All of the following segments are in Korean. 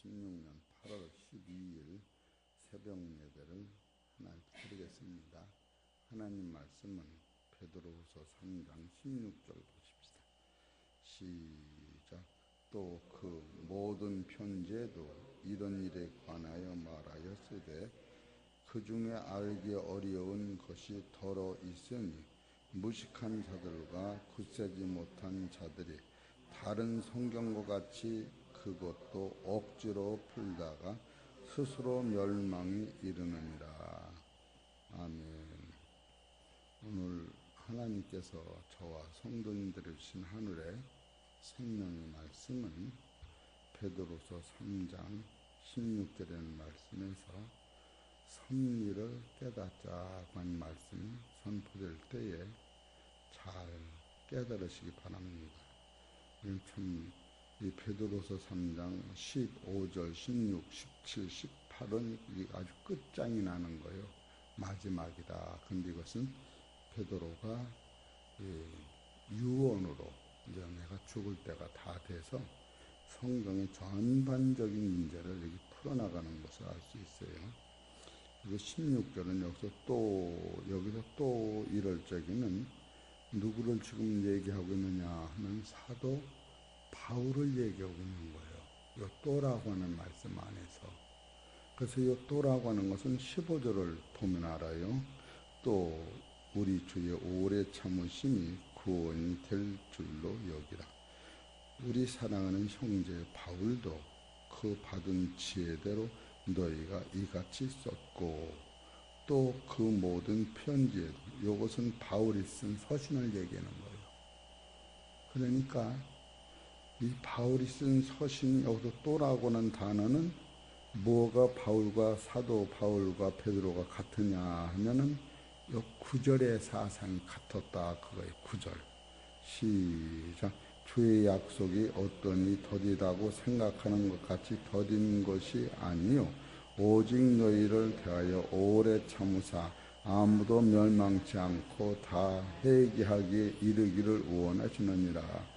2016년 8월 12일 새벽 예배를 하나님께 드리겠습니다. 하나님 말씀은 베드로후서 3장 16절 보십시다. 시작. 또 그 모든 편지에도 이런 일에 관하여 말하였으되 그 중에 알기 어려운 것이 더러 있으니 무식한 자들과 굳세지 못한 자들이 다른 성경과 같이 그것도 억지로 풀다가 스스로 멸망이 이르느니라. 아멘. 오늘 하나님께서 저와 성도님들을 주신 하늘의 생명의 말씀은 베드로서 3장 16절에는 말씀에서 섭리를 깨닫자고 한 말씀이 선포될 때에 잘 깨달으시기 바랍니다. 참 이 베드로서 3장 15절, 16, 17, 18은 아주 끝장이 나는 거예요. 마지막이다. 근데 이것은 베드로가 유언으로 이제 내가 죽을 때가 다 돼서 성경의 전반적인 문제를 여기 풀어나가는 것을 알 수 있어요. 그리고 16절은 여기서 또 이럴 적에는 누구를 지금 얘기하고 있느냐 하면 사도 바울을 얘기하고 있는 거예요. 요 또라고 하는 말씀 안에서. 그래서 요 또라고 하는 것은 15절을 보면 알아요. 또 우리 주의 오래 참으심이 구원이 될 줄로 여기라. 우리 사랑하는 형제 바울도 그 받은 지혜대로 너희가 이같이 썼고 또 그 모든 편지에도 이것은 바울이 쓴 서신을 얘기하는 거예요. 그러니까 이 바울이 쓴 서신 여기서 또라고 하는 단어는 뭐가 사도 바울과 베드로가 같으냐 하면은 요 9절의 사상이 같았다 그거예요. 9절 시작. 주의 약속이 어떠니 더디다고 생각하는 것 같이 더딘 것이 아니요 오직 너희를 대하여 오래 참으사 아무도 멸망치 않고 다 회개하기에 이르기를 원하시느니라.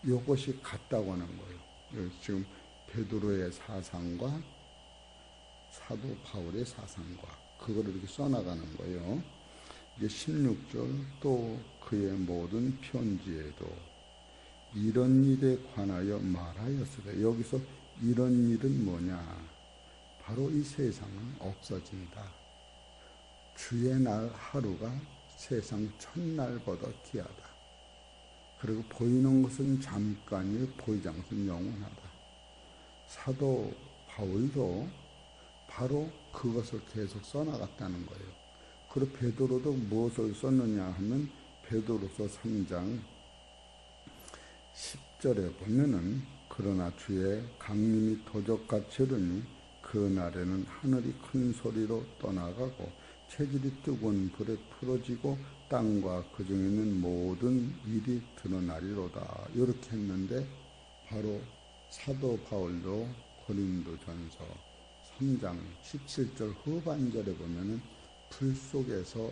이것이 같다고 하는 거예요. 지금 베드로의 사상과 사도 바울의 사상과 그거를 이렇게 써나가는 거예요. 이게 16절 또 그의 모든 편지에도 이런 일에 관하여 말하였으되 여기서 이런 일은 뭐냐? 바로 이 세상은 없어진다. 주의 날 하루가 세상 첫날보다 귀하다. 그리고 보이는 것은 잠깐이요 보이지 않는 것은 영원하다. 사도 바울도 바로 그것을 계속 써나갔다는 거예요. 그리고 베드로도 무엇을 썼느냐 하면 베드로서 3장 10절에 보면은 그러나 주의 강림이 도적같이 이르니 그 날에는 하늘이 큰 소리로 떠나가고 체질이 뜨거운 불에 풀어지고 땅과 그 중에 있는 모든 일이 드러나리로다. 이렇게 했는데 바로 사도 바울도 고린도전서 3장 17절 후반절에 보면은 불 속에서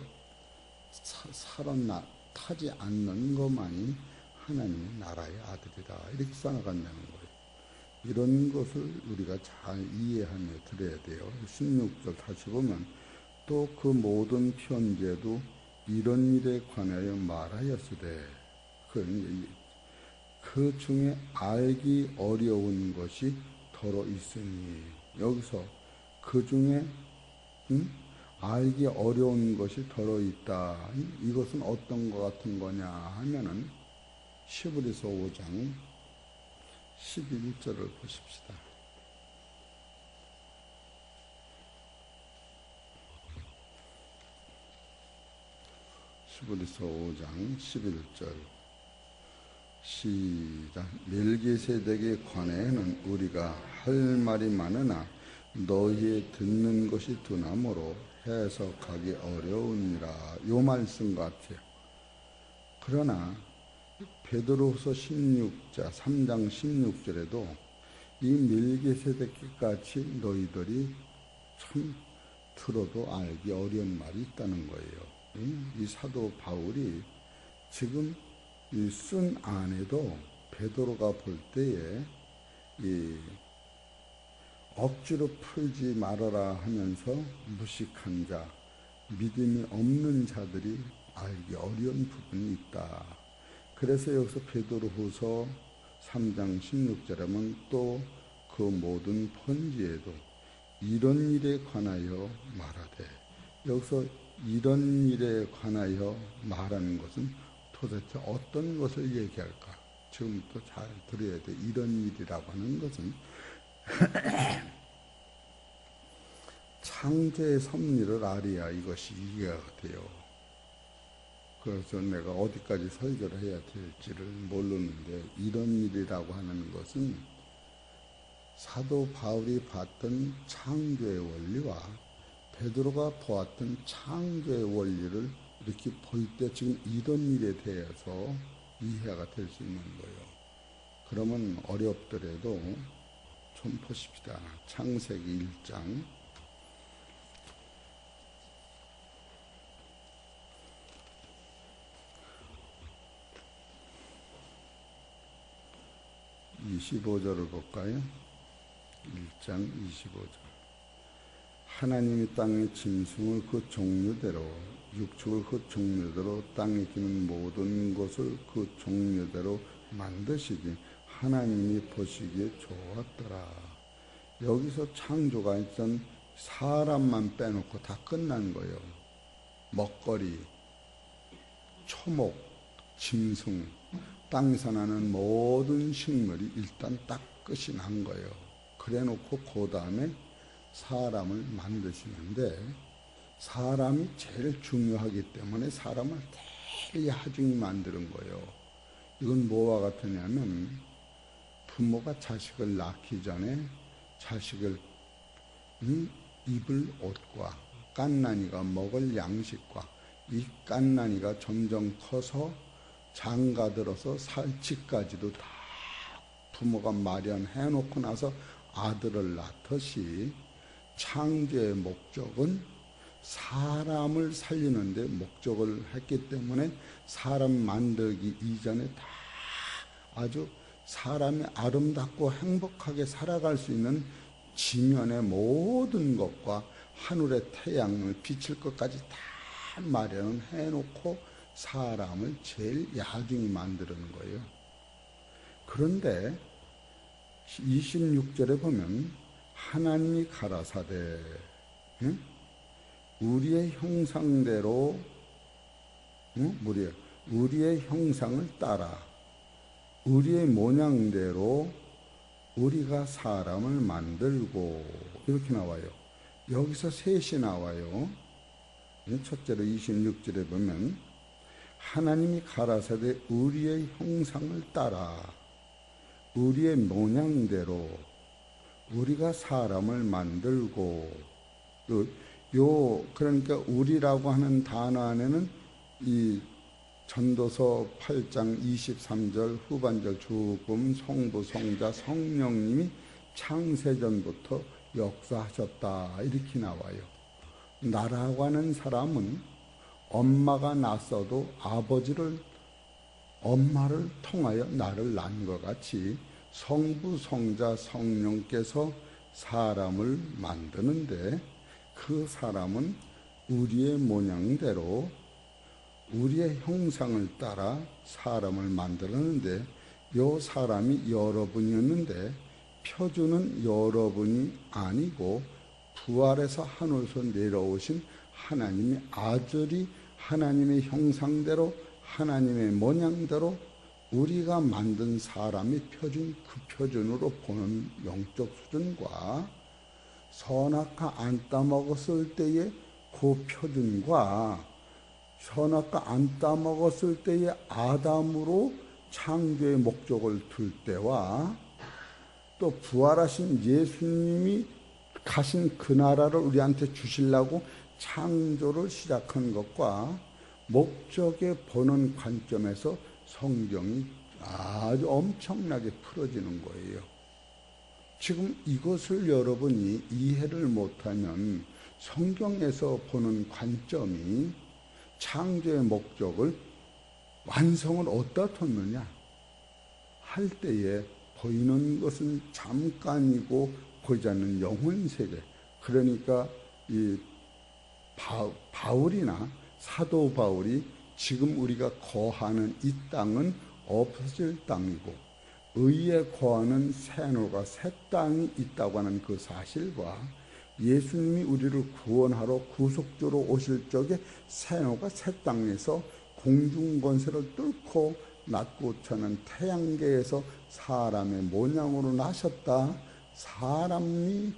타지 않는 것만이 하나님의 나라의 아들이다. 이렇게 써나간다는 거예요. 이런 것을 우리가 잘 이해하며 들어야 돼요. 16절 다시 보면 또 그 모든 편지에도 이런 일에 관하여 말하였으되 그 중에 알기 어려운 것이 더러 있으니 여기서 그 중에 알기 어려운 것이 더러 있다. 이것은 어떤 것 같은 거냐 하면은 히브리서 5장 11절을 보십시다. 히브리서 5장 11절 시작. 멜기세덱에 관해는 우리가 할 말이 많으나 너희의 듣는 것이 둔하므로 해석하기 어려우니라. 요 말씀 같아요. 그러나 베드로후서 3장 16절에도 이 멜기세덱 같이 너희들이 참 들어도 알기 어려운 말이 있다는 거예요. 이 사도 바울이 지금 쓴 안에도 베드로가 볼 때에 억지로 풀지 말아라 하면서 무식한 자, 믿음이 없는 자들이 알기 어려운 부분이 있다. 그래서 여기서 베드로후서 3장 16절에 보면 또 그 모든 번지에도 이런 일에 관하여 말하되, 여기서 이런 일에 관하여 말하는 것은 도대체 어떤 것을 얘기할까? 지금부터 잘 들어야 돼. 이런 일이라고 하는 것은 창조의 섭리를 알아야 이것이 이해가 돼요. 그래서 내가 어디까지 설교를 해야 될지를 모르는데, 이런 일이라고 하는 것은 사도 바울이 봤던 창조의 원리와 베드로가 보았던 창조의 원리를 이렇게 볼 때 지금 이런 일에 대해서 이해가 될 수 있는 거예요. 그러면 어렵더라도 좀 보십시다. 창세기 1장 25절을 볼까요? 1장 25절. 하나님이 땅의 짐승을 그 종류대로, 육축을 그 종류대로, 땅에 기는 모든 것을 그 종류대로 만드시니 하나님이 보시기에 좋았더라. 여기서 창조가 있던 사람만 빼놓고 다 끝난 거예요. 먹거리, 초목, 짐승, 땅에서 나는 모든 식물이 일단 딱 끝이 난 거예요. 그래 놓고 그 다음에 사람을 만드시는데, 사람이 제일 중요하기 때문에 사람을 제일 야중히 만드는 거예요. 이건 뭐와 같으냐면, 부모가 자식을 낳기 전에 자식을 입을 옷과 갓난이가 먹을 양식과 이 갓난이가 점점 커서 장가들어서 살치까지도 다 부모가 마련해 놓고 나서 아들을 낳듯이, 창조의 목적은 사람을 살리는 데 목적을 했기 때문에 사람 만들기 이전에 다 아주 사람이 아름답고 행복하게 살아갈 수 있는 지면의 모든 것과 하늘의 태양을 비칠 것까지 다 마련을 해놓고 사람을 제일 야중히 만드는 거예요. 그런데 26절에 보면 하나님이 가라사대, 우리의 형상대로, 우리의 형상을 따라 우리의 모양대로 우리가 사람을 만들고, 이렇게 나와요. 여기서 셋이 나와요. 첫째로 26절에 보면 하나님이 가라사대 우리의 형상을 따라 우리의 모양대로 우리가 사람을 만들고, 그러니까 우리라고 하는 단어 안에는 이 전도서 8장 23절 후반절 죽음, 성부, 성자, 성령님이 창세전부터 역사하셨다, 이렇게 나와요. 나라고 하는 사람은 엄마가 낳았어도 엄마를 통하여 나를 낳은 것 같이 성부, 성자, 성령께서 사람을 만드는데, 그 사람은 우리의 모양대로 우리의 형상을 따라 사람을 만들었는데, 요 사람이 여러분이었는데 표준은 여러분이 아니고 부활해서 하늘에서 내려오신 하나님의 아들이 하나님의 형상대로 하나님의 모양대로 우리가 만든 사람의 표준, 그 표준으로 보는 영적 수준과 선악과 안 따먹었을 때의 그 표준과 선악과 안 따먹었을 때의 아담으로 창조의 목적을 둘 때와 또 부활하신 예수님이 가신 그 나라를 우리한테 주시려고 창조를 시작한 것과 목적에 보는 관점에서 성경이 아주 엄청나게 풀어지는 거예요. 지금 이것을 여러분이 이해를 못하면 성경에서 보는 관점이 창조의 목적을, 완성을 어디다 뒀느냐 할 때에 보이는 것은 잠깐이고 보이지 않는 영혼 세계. 그러니까 이 바울이나 사도 바울이 지금 우리가 거하는 이 땅은 없어질 땅이고 의에 거하는 새노가 새 땅이 있다고 하는 그 사실과 예수님이 우리를 구원하러 구속주로 오실 적에 새노가 새 땅에서 공중권세를 뚫고 낮고차는 태양계에서 사람의 모양으로 나셨다. 사람이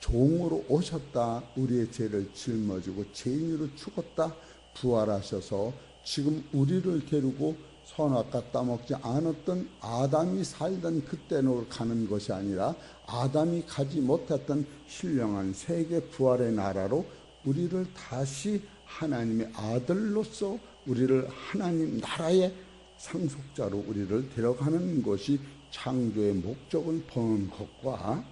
종으로 오셨다. 우리의 죄를 짊어지고 죄인으로 죽었다. 부활하셔서 지금 우리를 데리고 선악과 따먹지 않았던 아담이 살던 그때로 가는 것이 아니라 아담이 가지 못했던 신령한 세계 부활의 나라로 우리를 다시 하나님의 아들로서 우리를 하나님 나라의 상속자로 우리를 데려가는 것이 창조의 목적을 보는 것과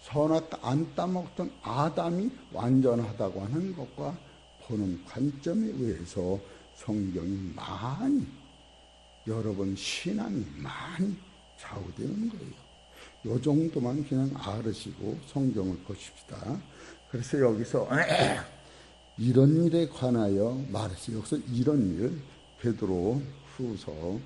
선악과 안 따먹던 아담이 완전하다고 하는 것과 보는 관점에 의해서 성경이 많이 여러분 신앙이 많이 좌우되는 거예요. 이 정도만 그냥 알으시고 성경을 보십시다. 그래서 여기서 이런 일에 관하여 말했어요. 여기서 이런 일 베드로 후서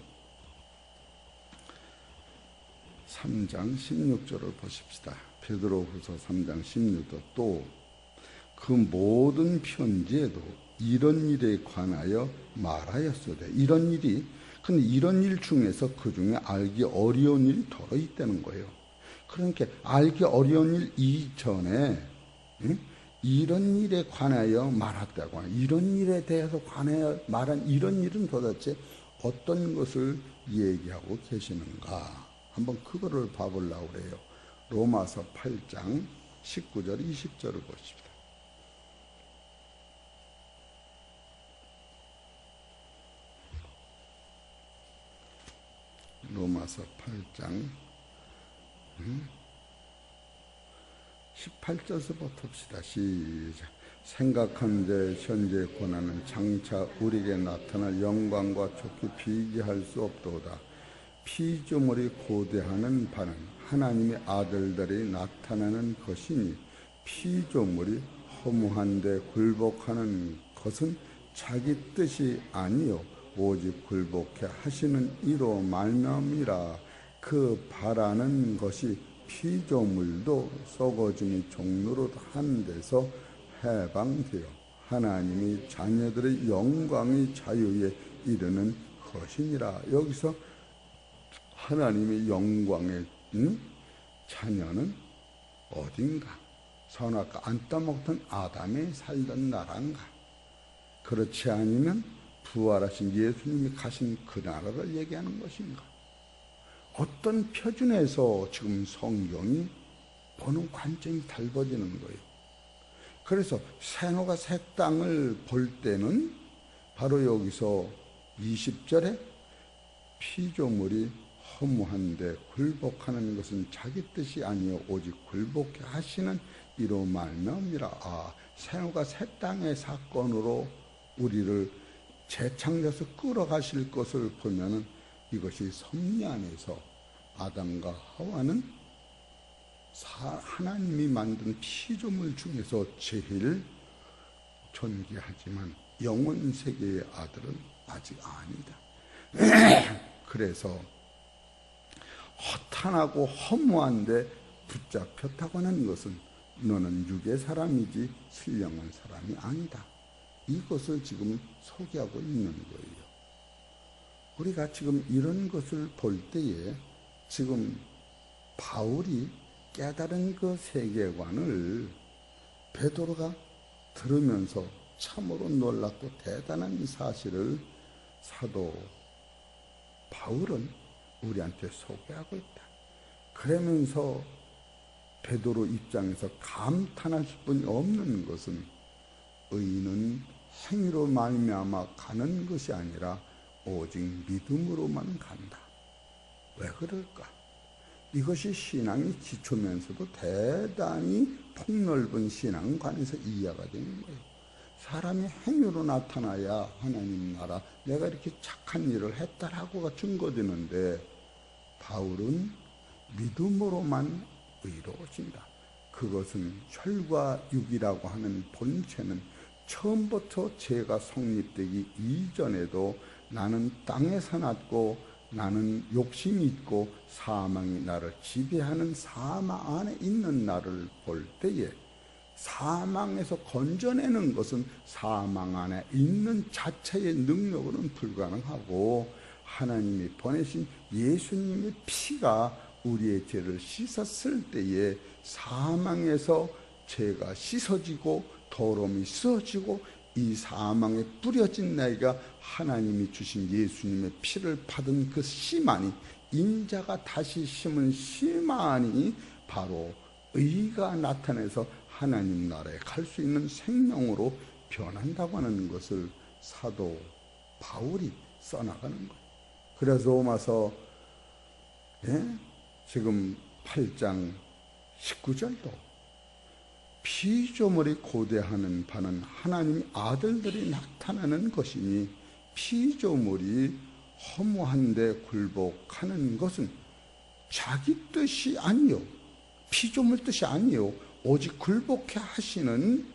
3장 16절을 보십시다. 베드로 후서 3장 16절 또 그 모든 편지에도 이런 일에 관하여 말하였으되 이런 일이 근데 이런 일 중에서 그 중에 알기 어려운 일이 더러 있다는 거예요. 그러니까 알기 어려운 일 이전에 이런 일에 관하여 말했다고 하는 이런 일에 대해서 관하여 말한 이런 일은 도대체 어떤 것을 얘기하고 계시는가 한번 그거를 봐보려고 그래요. 로마서 8장 19절 20절을 보십시다. 로마서 8장 18절부터 봅시다. 시작. 생각한데 현재 고난은 장차 우리에게 나타날 영광과 좋게 비교할 수 없도다. 피조물이 고대하는 바는 하나님의 아들들이 나타나는 것이니 피조물이 허무한데 굴복하는 것은 자기 뜻이 아니요 오직 굴복해 하시는 이로 말미암이라. 그 바라는 것이 피조물도 썩어짐이 종로로 한 데서 해방되어 하나님이 자녀들의 영광의 자유에 이르는 것이니라. 여기서 하나님의 영광의 자녀는 어딘가? 선악과 안 따먹던 아담에 살던 나라인가? 그렇지 않으면 부활하신 예수님이 가신 그 나라를 얘기하는 것인가? 어떤 표준에서 지금 성경이 보는 관점이 달라지는 거예요. 그래서 새노가 새 땅을 볼 때는 바로 여기서 20절에 피조물이 허무한데 굴복하는 것은 자기 뜻이 아니요 오직 굴복해 하시는 이로 말미암이라. 새노가 새 땅의 사건으로 우리를 재창조해서 끌어가실 것을 보면은 이것이 섭리 안에서 아담과 하와는 하나님이 만든 피조물 중에서 제일 존귀하지만 영혼 세계의 아들은 아직 아니다. 그래서 허탄하고 허무한데 붙잡혔다고 하는 것은 너는 육의 사람이지 신령한 사람이 아니다. 이것을 지금 소개하고 있는 거예요. 우리가 지금 이런 것을 볼 때에 지금 바울이 깨달은 그 세계관을 베드로가 들으면서 참으로 놀랍고 대단한 사실을 사도 바울은 우리한테 소개하고 있다. 그러면서 베드로 입장에서 감탄할 수뿐이 없는 것은 의인은 행위로 말미암아 가는 것이 아니라 오직 믿음으로만 간다. 왜 그럴까? 이것이 신앙의 기초면서도 대단히 폭넓은 신앙관에서 이해가 되는 거예요. 사람이 행위로 나타나야 하나님 나라, 내가 이렇게 착한 일을 했다라고가 증거되는데 바울은 믿음으로만 의로우신다. 그것은 혈과 육이라고 하는 본체는 처음부터 죄가 성립되기 이전에도 나는 땅에서 났고 나는 욕심이 있고 사망이 나를 지배하는 사망 안에 있는 나를 볼 때에 사망에서 건져내는 것은 사망 안에 있는 자체의 능력으로는 불가능하고 하나님이 보내신 예수님의 피가 우리의 죄를 씻었을 때에 사망에서 죄가 씻어지고 더러움이 씻어지고 이 사망에 뿌려진 나이가 하나님이 주신 예수님의 피를 받은 그 씨만이 인자가 다시 심은 씨만이 바로 의가 나타내서 하나님 나라에 갈 수 있는 생명으로 변한다고 하는 것을 사도 바울이 써나가는 거예요. 그래서 로마서 지금 8장 19절도 피조물이 고대하는 바는 하나님의 아들들이 나타나는 것이니 피조물이 허무한데 굴복하는 것은 자기 뜻이 아니요 피조물 뜻이 아니요 오직 굴복해 하시는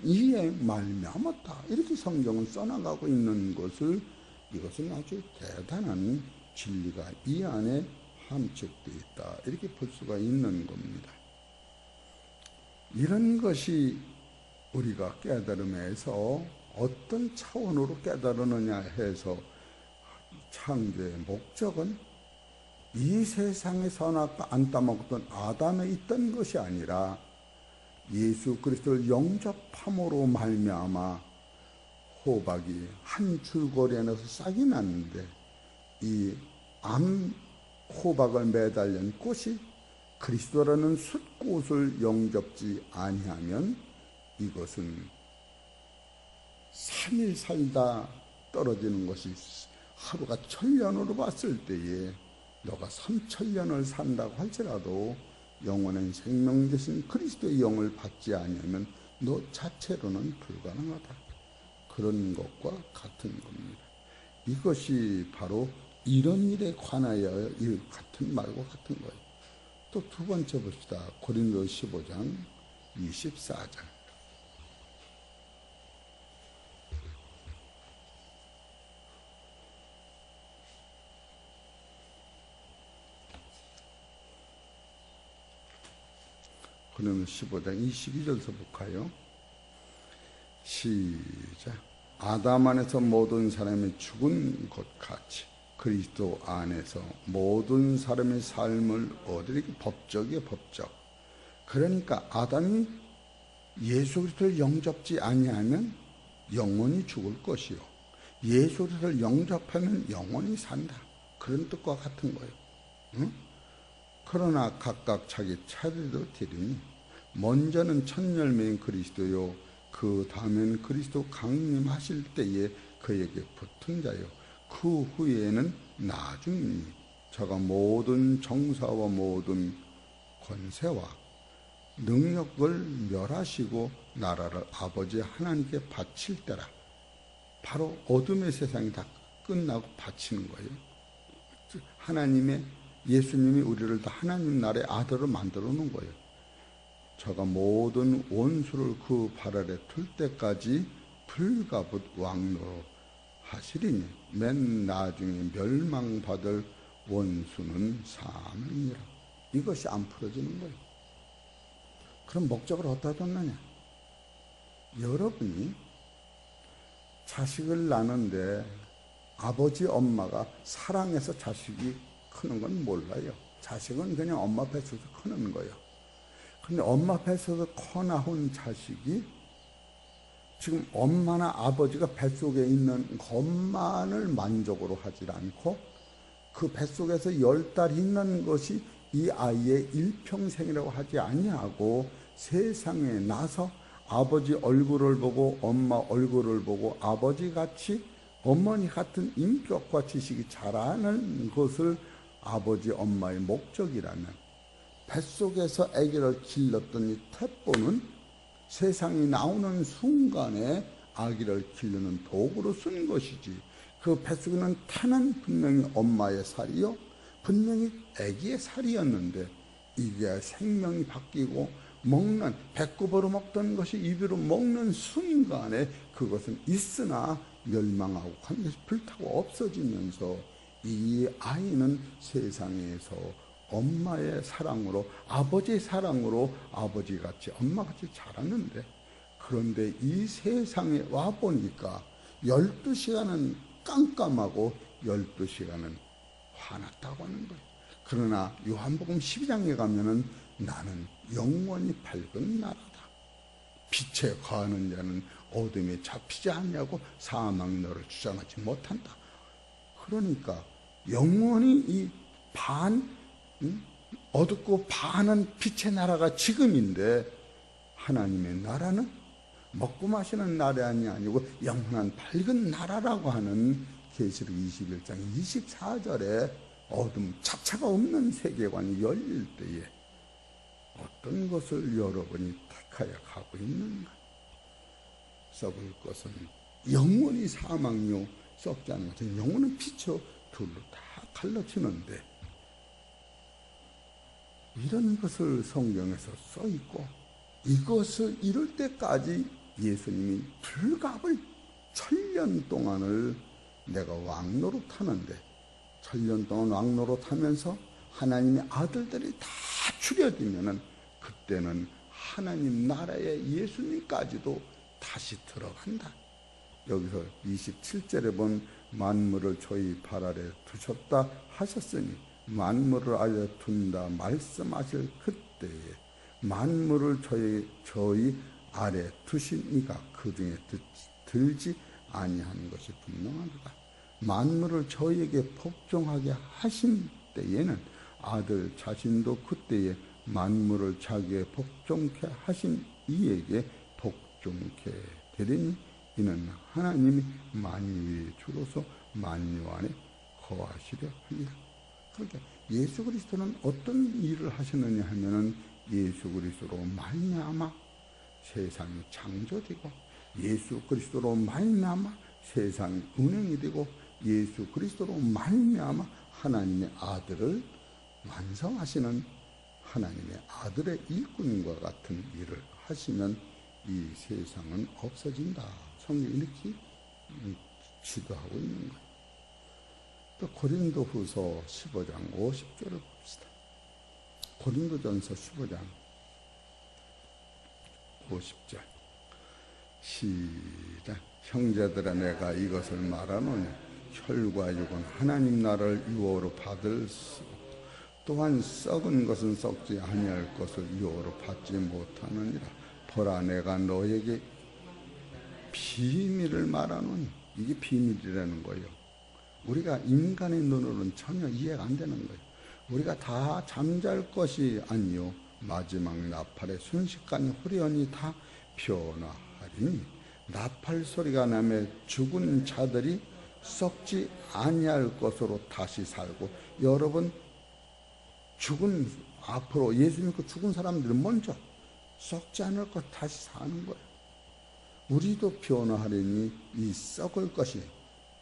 이에 말미암았다. 이렇게 성경은 써나가고 있는 것을 이것은 아주 대단한 진리가 이 안에 함축되어 있다. 이렇게 볼 수가 있는 겁니다. 이런 것이 우리가 깨달음에서 어떤 차원으로 깨달으느냐 해서 창조의 목적은 이 세상에 선악과 안 따먹던 아담에 있던 것이 아니라 예수 그리스도를 영접함으로 말미암아 호박이 한 줄거리 안에서 싹이 났는데 이 호박을 매달린 꽃이 그리스도라는 숫꽃을 영접지 아니하면 이것은 3일 살다 떨어지는 것이 하루가 1000년으로 봤을 때에 너가 3000년을 산다고 할지라도 영원한 생명 되신 그리스도의 영을 받지 아니하면 너 자체로는 불가능하다. 그런 것과 같은 겁니다. 이것이 바로 이런 일에 관하여 같은 말과 같은 거예요. 또 두 번째 봅시다. 고린도 15장 24절. 고린도 15장 22절에서 볼까요? 시작. 아담 안에서 모든 사람이 죽은 것 같이 그리스도 안에서 모든 사람의 삶을 얻으리기 법적이에요. 법적. 그러니까 아담이 예수 그리스도를 영접지 아니하면 영원히 죽을 것이요 예수 그리스도를 영접하면 영원히 산다. 그런 뜻과 같은 거예요. 응? 그러나 각각 자기 차례도 되리니 먼저는 첫 열매인 그리스도요 그 다음엔 그리스도 강림하실 때에 그에게 붙은 자요 그 후에는 나중이니 저가 모든 정사와 모든 권세와 능력을 멸하시고 나라를 아버지 하나님께 바칠 때라. 바로 어둠의 세상이 다 끝나고 바치는 거예요. 하나님의 예수님이 우리를 다 하나님 나라의 아들로 만들어 놓은 거예요. 저가 모든 원수를 그 발 아래 둘 때까지 불가붓 왕노로 하시리니 맨 나중에 멸망받을 원수는 사망이라. 이것이 안 풀어지는 거예요. 그럼 목적을 어디다 뒀느냐? 여러분이 자식을 낳는데 아버지 엄마가 사랑해서 자식이 크는 건 몰라요. 자식은 그냥 엄마 뱃속에서 크는 거예요. 근데 엄마 뱃속에서 커 나온 자식이 지금 엄마나 아버지가 뱃속에 있는 것만을 만족으로 하지 않고 그 뱃속에서 10달 있는 것이 이 아이의 일평생이라고 하지 아니하고 세상에 나서 아버지 얼굴을 보고 엄마 얼굴을 보고 아버지같이 어머니 같은 인격과 지식이 자라는 것을 아버지 엄마의 목적이라면 뱃속에서 아기를 길렀던 이 태포는 세상이 나오는 순간에 아기를 기르는 도구로 쓴 것이지 그 뱃속에 있는 태는 분명히 엄마의 살이요 분명히 아기의 살이었는데 이게 생명이 바뀌고 먹는, 배꼽으로 먹던 것이 입으로 먹는 순간에 그것은 있으나 멸망하고 한 것이 불타고 없어지면서 이 아이는 세상에서 엄마의 사랑으로, 아버지의 사랑으로 아버지같이 엄마같이 자랐는데, 그런데 이 세상에 와보니까 12시간은 깜깜하고 12시간은 화났다고 하는 거예요. 그러나 요한복음 12장에 가면은 나는 영원히 밝은 나라다. 빛에 거하는 자는 어둠에 잡히지 않냐고 사망 너를 주장하지 못한다. 그러니까 영원히 이 어둡고 반은 빛의 나라가 지금인데, 하나님의 나라는 먹고 마시는 나라이 아니고 영원한 밝은 나라라고 하는 계시록 21장 24절에 어둠 자체가 없는 세계관이 열릴 때에 어떤 것을 여러분이 택하여 가고 있는가? 썩을 것은 영원히 사망이요, 썩지 않은 것은 영원은 빛이요, 둘로 다 갈라지는데, 이런 것을 성경에서 써 있고, 이것을 이룰 때까지 예수님이 불갑을 1000년 동안을 내가 왕노릇하는데, 1000년 동안 왕노릇하면서 하나님의 아들들이 다 추려지면은 그때는 하나님 나라의 예수님까지도 다시 들어간다. 여기서 27절에 본 만물을 저희 발 아래 두셨다 하셨으니, 만물을 아래 둔다 말씀하실 그때에 만물을 저희 아래 두신 이가 그 중에 들지 아니하는 것이 분명하다. 만물을 저희에게 복종하게 하신 때에는 아들 자신도 그때에 만물을 자기에 복종케 하신 이에게 복종케 되리니, 이는 하나님이 만유의 주로서 만유 안에 거하시려 합니다. 그러니까 예수 그리스도는 어떤 일을 하셨느냐 하면은, 예수 그리스도로 말미암아 세상이 창조되고, 예수 그리스도로 말미암아 세상이 운행이 되고, 예수 그리스도로 말미암아 하나님의 아들을 완성하시는 하나님의 아들의 일꾼과 같은 일을 하시면 이 세상은 없어진다. 성경이 이렇게 지도하고 있는 거예요. 또 고린도후서 15장 50절을 봅시다. 고린도전서 15장 50절 시작. 형제들아, 내가 이것을 말하노니 혈과 육은 하나님 나라를 유업으로 받을 수, 또한 썩은 것은 썩지 아니할 것을 유업으로 받지 못하느니라. 보라, 내가 너에게 비밀을 말하노니, 이게 비밀이라는 거예요. 우리가 인간의 눈으로는 전혀 이해가 안 되는 거예요. 우리가 다 잠잘 것이 아니요 마지막 나팔의 순식간에 후련히 다 변화하리니, 나팔 소리가 나며 죽은 자들이 썩지 아니할 것으로 다시 살고, 여러분 앞으로 예수 믿고 죽은 사람들은 먼저 썩지 않을 것 다시 사는 거예요. 우리도 변화하리니 이 썩을 것이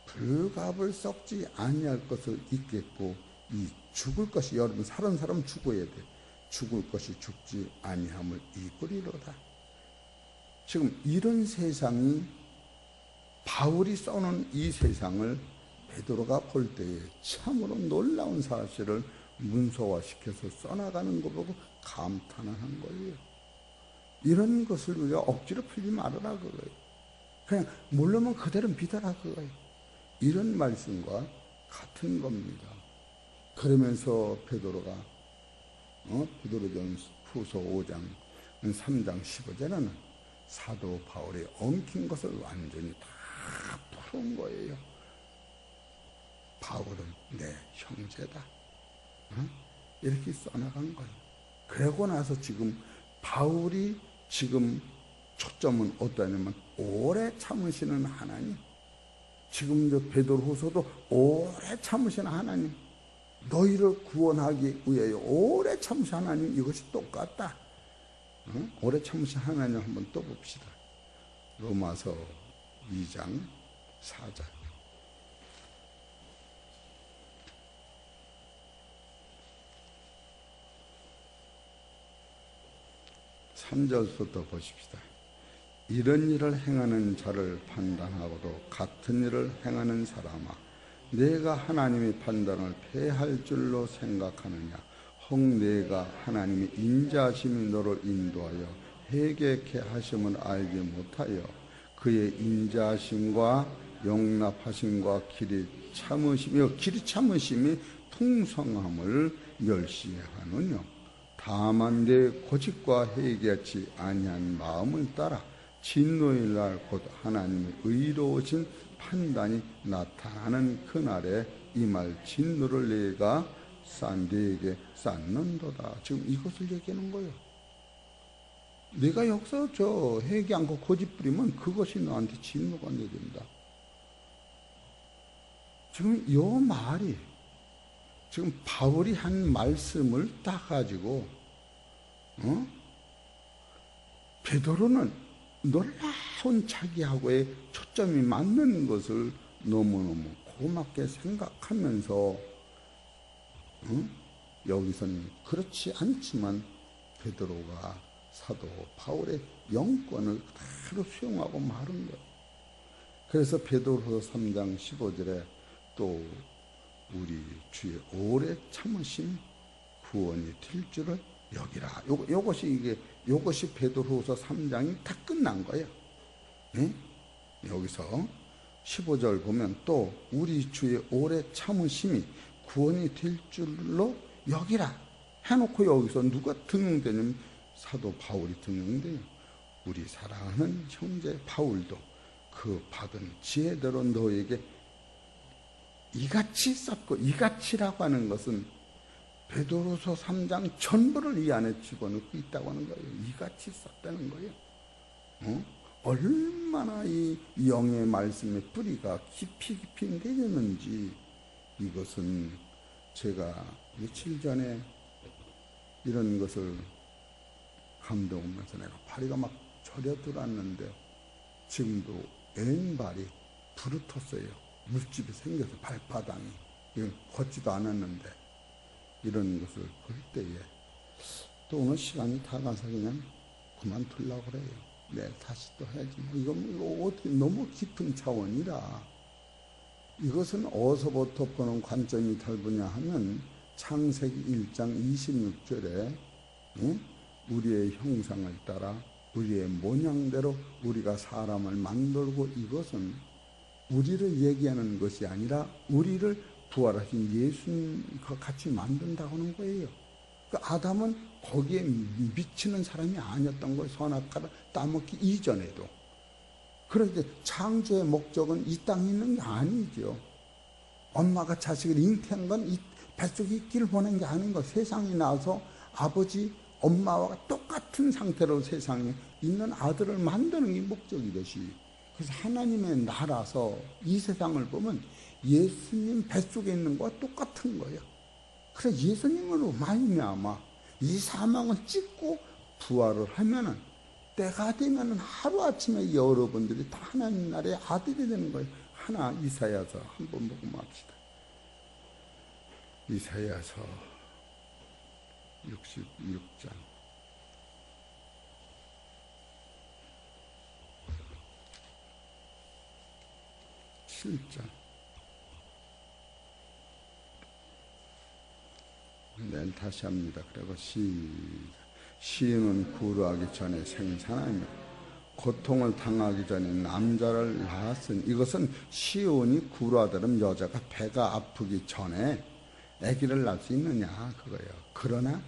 불갑을 썩지 아니할 것을 잊겠고, 이 죽을 것이, 여러분 사는 사람 죽어야 돼. 죽을 것이 죽지 아니함을 이끌이로다. 지금 이런 세상이, 바울이 써놓은 이 세상을 베드로가 볼 때에 참으로 놀라운 사실을 문서화시켜서 써나가는 거 보고 감탄한 거예요. 이런 것을 우리가 억지로 풀지 말아라 그거예요. 그냥 모르면 그대로 믿어라 그거예요. 이런 말씀과 같은 겁니다. 그러면서 베드로가 베드로전서 5장 3장 15절에는 사도 바울이 엉킨 것을 완전히 다 풀은 거예요. 바울은 내 형제다. 이렇게 써나간 거예요. 그러고 나서 지금 바울이 지금 초점은 어떠냐면, 오래 참으시는 하나님. 지금 저 베드로후서도 오래 참으시는 하나님, 너희를 구원하기 위하여 오래 참으신 하나님, 이것이 똑같다. 오래 참으신 하나님 한번 또 봅시다. 로마서 2장 4절. 3절부터 보십시다. 이런 일을 행하는 자를 판단하고도 같은 일을 행하는 사람아, 내가 하나님의 판단을 패할 줄로 생각하느냐? 혹 내가 하나님의 인자하심이 너를 인도하여 회개케 하심을 알지 못하여 그의 인자하심과 용납하심과 길이 참으심이 풍성함을 멸시하느냐? 다만 내 고집과 회개치 아니한 마음을 따라 진노의 날 곧 하나님의 의로우신 판단이 나타나는 그날에 이 말 진노를 내가 네게 쌓는도다. 지금 이것을 얘기하는 거예요. 내가 여기서 회개 않고 고집 부리면 그것이 너한테 진노가 내린다. 지금 이 말이 지금 바울이 한 말씀을 따가지고 베드로는 놀라운 자기하고의 초점이 맞는 것을 너무너무 고맙게 생각하면서 여기서는 그렇지 않지만 베드로가 사도 바울의 영권을 그대로 수용하고 마른 거예요. 그래서 베드로서 3장 15절에 또 우리 주의 오래 참으심 구원이 될 줄을 여기라. 요것이 베드로후서 3장이 다 끝난 거예요. 네? 여기서 15절 보면 또 우리 주의 오래 참으심이 구원이 될 줄로 여기라 해놓고 여기서 누가 등용되냐면 사도 바울이 등용돼요. 우리 사랑하는 형제 바울도 그 받은 지혜대로 너에게 이같이 썼고, 이같이라고 하는 것은 베드로서 3장 전부를 이 안에 집어넣고 있다고 하는 거예요. 이같이 썼다는 거예요. 얼마나 이 영의 말씀의 뿌리가 깊이 내렸는지, 이것은 제가 며칠 전에 이런 것을 감동하면서 내가 발이가 막 저려 들었는데 지금도 왼발이 부르텄어요. 물집이 생겨서 발바닥이 걷지도 않았는데 이런 것을 볼 때에 또 오늘 시간이 다 가서 그냥 그만두려고 그래요. 네, 다시 또 해야지. 이거 어떻게 너무 깊은 차원이라. 이것은 어디서부터 보는 관점이 넓으냐 하면 창세기 1장 26절에 우리의 형상을 따라 우리의 모양대로 우리가 사람을 만들고, 이것은 우리를 얘기하는 것이 아니라 우리를 부활하신 예수님과 같이 만든다고 하는 거예요. 그 아담은 거기에 미치는 사람이 아니었던 거예요. 선악과를 따먹기 이전에도. 그런데 창조의 목적은 이 땅에 있는 게 아니죠. 엄마가 자식을 잉태한 건 이 뱃속에 있기를 보낸 게 아닌 거. 세상에 나와서 아버지, 엄마와 똑같은 상태로 세상에 있는 아들을 만드는 게 목적이듯이, 그래서 하나님의 나라서 이 세상을 보면 예수님 뱃속에 있는 것과 똑같은 거예요. 그래서 예수님으로 말미암아 이 사망을 찍고 부활을 하면은 때가 되면은 하루아침에 여러분들이 다 하나님 나라의 아들이 되는 거예요. 하나 이사야서 한번 보고 맙시다. 이사야서 66장 7장. 네, 다시 합니다. 그리고 시인은 구루하기 전에 생산하며 고통을 당하기 전에 남자를 낳았으니, 이것은 시온이 구루하다면 여자가 배가 아프기 전에 아기를 낳을 수 있느냐 그거예요. 그러나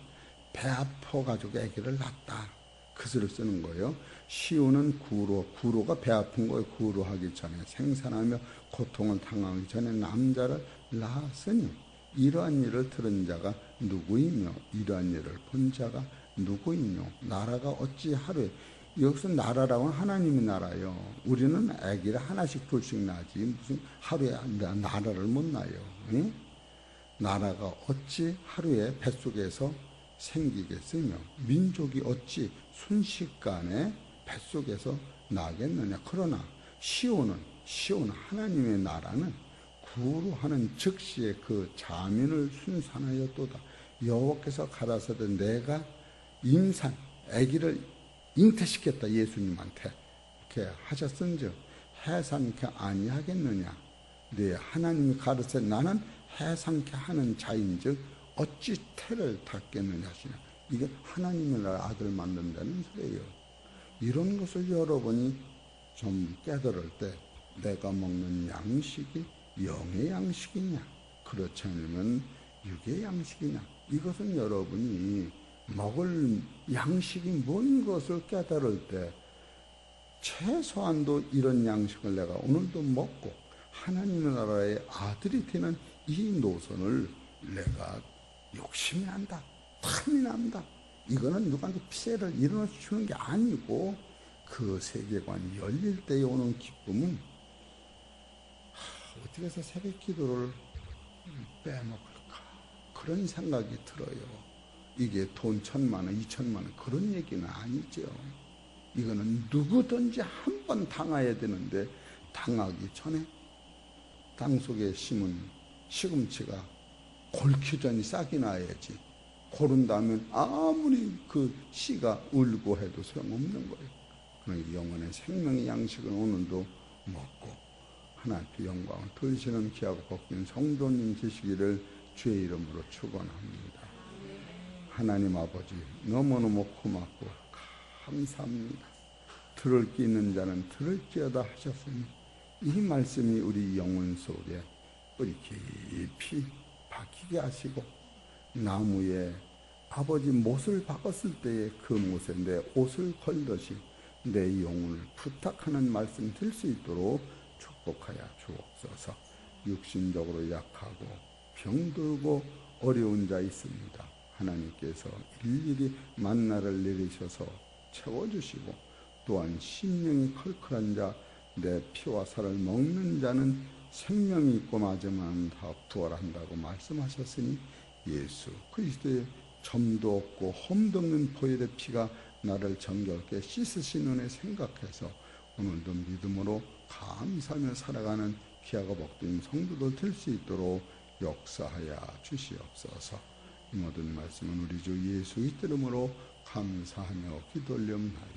배 아파가지고 아기를 낳았다, 그 소리를 쓰는 거예요. 시온은 구루가 배 아픈 거예요. 구루하기 전에 생산하며 고통을 당하기 전에 남자를 낳았으니 이러한 일을 들은 자가 누구이며 이러한 일을 본 자가 누구이뇨? 나라가 어찌 하루에, 여기서 나라라고는 하나님의 나라요. 우리는 아기를 하나씩 둘씩 낳지 무슨 하루에 나라를 못 낳아요. 응? 나라가 어찌 하루에 뱃속에서 생기겠으며 민족이 어찌 순식간에 뱃속에서 나겠느냐. 그러나 시온은 하나님의 나라는 구루하는 즉시에 그 자민을 순산하였도다. 여호와께서 가라사대 내가 아기를 잉태시켰다 예수님한테 이렇게 하셨은즉 해상케 아니하겠느냐. 네, 하나님이 가르쳐 나는 해상케 하는 자인즉 어찌 태를 닫겠느냐 하시냐. 이게 하나님의 아들 만든다는 소리예요. 이런 것을 여러분이 좀 깨달을 때 내가 먹는 양식이 영의 양식이냐 그렇지 않으면 육의 양식이냐, 이것은 여러분이 먹을 양식이 뭔 것을 깨달을 때 최소한도 이런 양식을 내가 오늘도 먹고 하나님의 나라의 아들이 되는 이 노선을 내가 욕심이 난다, 탐이 난다. 이거는 누구한테 피해를 일어나 주는 게 아니고 그 세계관이 열릴 때에 오는 기쁨은 어떻게 해서 새벽 기도를 빼먹을까, 그런 생각이 들어요. 이게 돈 1,000만 원, 2,000만 원 그런 얘기는 아니죠. 이거는 누구든지 한 번 당해야 되는데 당하기 전에 땅 속에 심은 시금치가 골기 전이 싹이 나야지. 고른다면 아무리 그 씨가 울고 해도 소용없는 거예요. 그러니까 영혼의 생명의 양식은 오늘도 먹고 하나님께 영광을 돌리시는 귀하고 복된 성도님 되시기를 주의 이름으로 축원합니다. 하나님 아버지 너무너무 고맙고 감사합니다. 들을 게 있는 자는 들을지어다 하셨으니 이 말씀이 우리 영혼 속에 뿌리 깊이 박히게 하시고 나무에 아버지 못을 박았을 때에 그 못에 내 옷을 걸듯이 내 영혼을 부탁하는 말씀 들 수 있도록 축복하여 주옵소서. 육신적으로 약하고 병들고 어려운 자 있습니다. 하나님께서 일일이 만나를 내리셔서 채워주시고 또한 심령이 컬컬한 자, 내 피와 살을 먹는 자는 생명이 있고 마지막은 다 부활한다고 말씀하셨으니 예수 그리스도의 점도 없고 험도 없는 보혈의 피가 나를 정결케 씻으신 은혜 생각해서 오늘도 믿음으로 감사하며 살아가는 귀하고 복된 성도들 될 수 있도록 역사하여 주시옵소서. 이 모든 말씀은 우리 주 예수 이름으로 감사하며 기도 올려옵나이다.